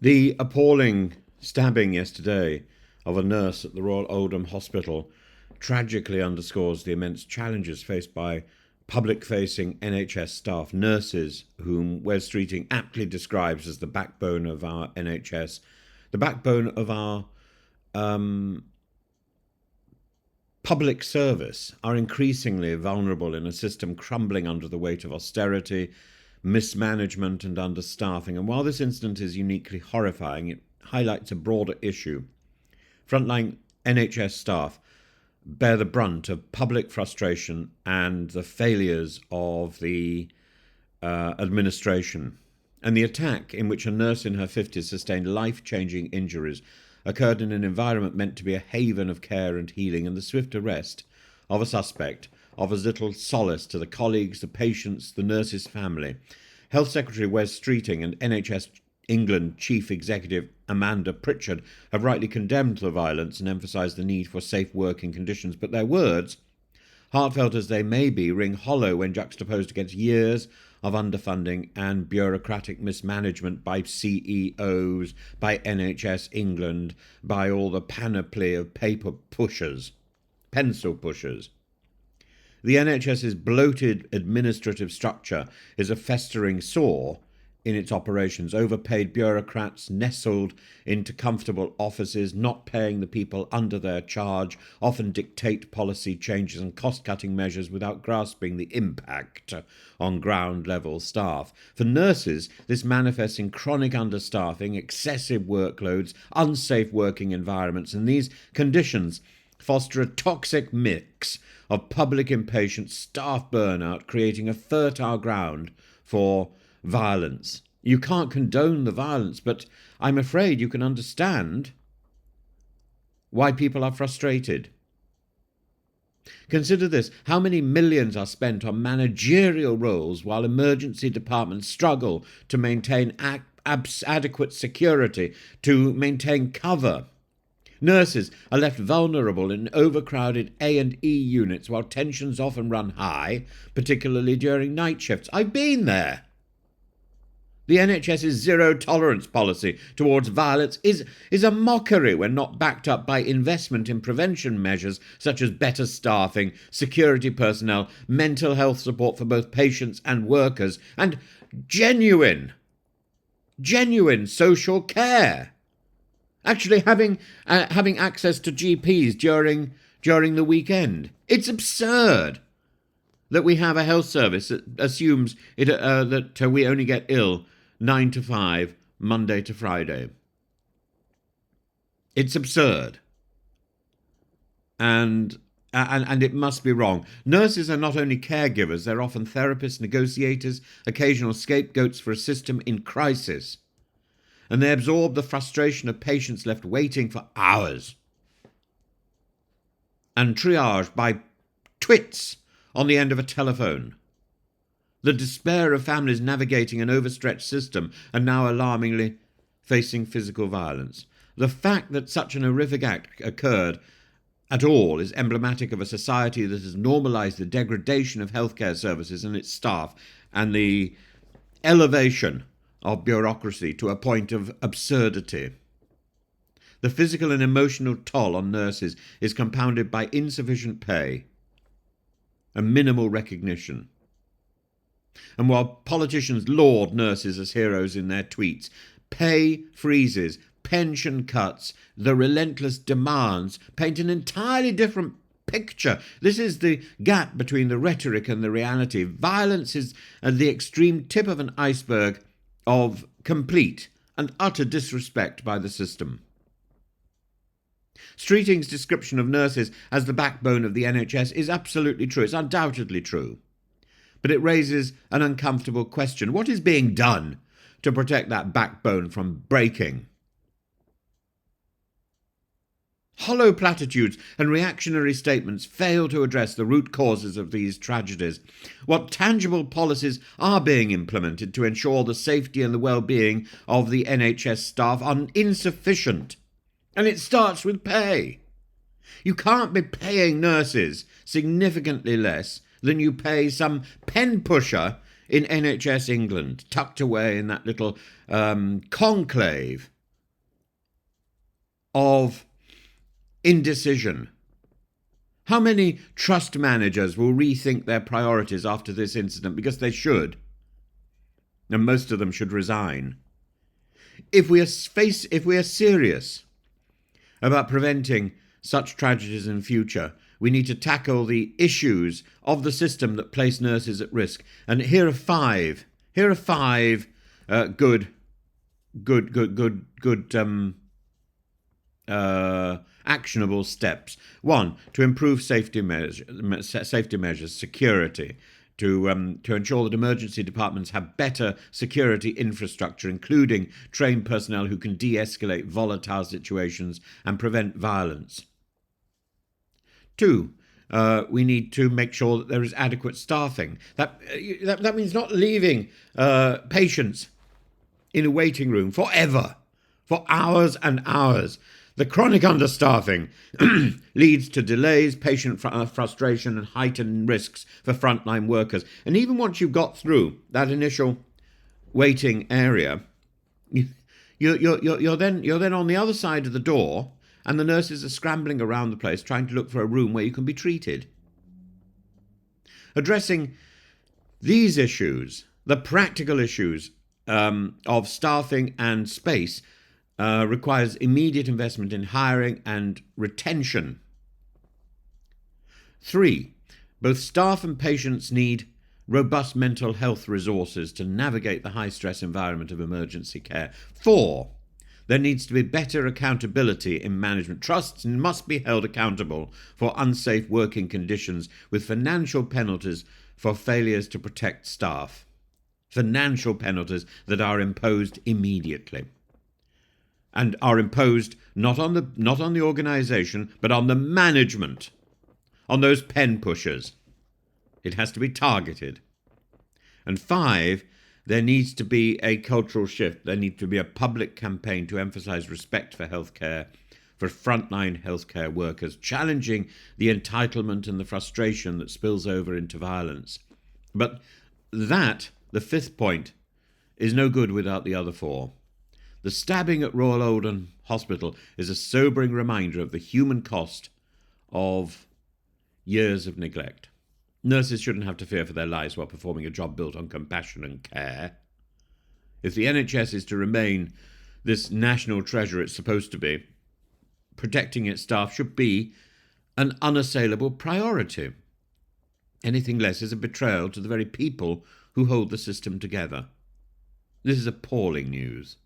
The appalling stabbing yesterday of a nurse at the Royal Oldham Hospital tragically underscores the immense challenges faced by public-facing NHS staff, nurses, whom Wes Streeting aptly describes as the backbone of our NHS, the backbone of our public service, are increasingly vulnerable in a system crumbling under the weight of austerity, mismanagement and understaffing. And while this incident is uniquely horrifying, it highlights a broader issue. Frontline NHS staff bear the brunt of public frustration and the failures of the administration. And the attack, in which a nurse in her 50s sustained life-changing injuries, occurred in an environment meant to be a haven of care and healing, and the swift arrest of a suspect offers little solace to the colleagues, the patients, the nurse's family. Health Secretary Wes Streeting and NHS England Chief Executive Amanda Pritchard have rightly condemned the violence and emphasised the need for safe working conditions, but their words, heartfelt as they may be, ring hollow when juxtaposed against years of underfunding and bureaucratic mismanagement by CEOs, by NHS England, by all the panoply of paper pushers, pencil pushers. The NHS's bloated administrative structure is a festering sore in its operations. Overpaid bureaucrats nestled into comfortable offices, not paying the people under their charge, often dictate policy changes and cost-cutting measures without grasping the impact on ground-level staff. For nurses, this manifests in chronic understaffing, excessive workloads, unsafe working environments, and these conditions foster a toxic mix of public impatience, staff burnout, creating a fertile ground for violence. You can't condone the violence, but I'm afraid you can understand why people are frustrated. Consider this: how many millions are spent on managerial roles while emergency departments struggle to maintain adequate security, to maintain cover? Nurses are left vulnerable in overcrowded A&E units while tensions often run high, particularly during night shifts. I've been there. The NHS's zero-tolerance policy towards violence is a mockery when not backed up by investment in prevention measures such as better staffing, security personnel, mental health support for both patients and workers, and genuine social care. Actually having access to GPs during the weekend. It's absurd that we have a health service that assumes that we only get ill 9 to 5, Monday to Friday. It's absurd. And it must be wrong. Nurses are not only caregivers, they're often therapists, negotiators, occasional scapegoats for a system in crisis. And they absorb the frustration of patients left waiting for hours and triaged by twits on the end of a telephone. The despair of families navigating an overstretched system and now alarmingly facing physical violence. The fact that such an horrific act occurred at all is emblematic of a society that has normalised the degradation of healthcare services and its staff and the elevation of bureaucracy to a point of absurdity. The physical and emotional toll on nurses is compounded by insufficient pay and minimal recognition. And while politicians laud nurses as heroes in their tweets, pay freezes, pension cuts, the relentless demands paint an entirely different picture. This is the gap between the rhetoric and the reality. Violence is the extreme tip of an iceberg of complete and utter disrespect by the system. Streeting's description of nurses as the backbone of the NHS is absolutely true. It's undoubtedly true. But it raises an uncomfortable question. What is being done to protect that backbone from breaking? Hollow platitudes and reactionary statements fail to address the root causes of these tragedies. What tangible policies are being implemented to ensure the safety and the well-being of the NHS staff are insufficient. And it starts with pay. You can't be paying nurses significantly less than you pay some pen pusher in NHS England, tucked away in that little conclave of indecision. How many trust managers will rethink their priorities after this incident? Because they should. And most of them should resign. If we are serious about preventing such tragedies in future, we need to tackle the issues of the system that place nurses at risk. And here are five. Good actionable steps. 1, to improve safety measures, security, to ensure that emergency departments have better security infrastructure, including trained personnel who can de-escalate volatile situations and prevent violence. 2, we need to make sure that there is adequate staffing. That means not leaving patients in a waiting room forever, for hours and hours. The chronic understaffing leads to delays, patient frustration, and heightened risks for frontline workers. And even once you've got through that initial waiting area, you're then on the other side of the door, and the nurses are scrambling around the place trying to look for a room where you can be treated. Addressing these issues, the practical issues of staffing and space, requires immediate investment in hiring and retention. 3, both staff and patients need robust mental health resources to navigate the high-stress environment of emergency care. 4, there needs to be better accountability in management. Trusts must be held accountable for unsafe working conditions, with financial penalties for failures to protect staff. Financial penalties that are imposed immediately. And are imposed not on the organisation, but on the management, on those pen pushers. It has to be targeted. And 5, there needs to be a cultural shift. There needs to be a public campaign to emphasise respect for healthcare, for frontline healthcare workers, challenging the entitlement and the frustration that spills over into violence. But that, the 5th point, is no good without the other 4. The stabbing at Royal Oldham Hospital is a sobering reminder of the human cost of years of neglect. Nurses shouldn't have to fear for their lives while performing a job built on compassion and care. If the NHS is to remain this national treasure it's supposed to be, protecting its staff should be an unassailable priority. Anything less is a betrayal to the very people who hold the system together. This is appalling news.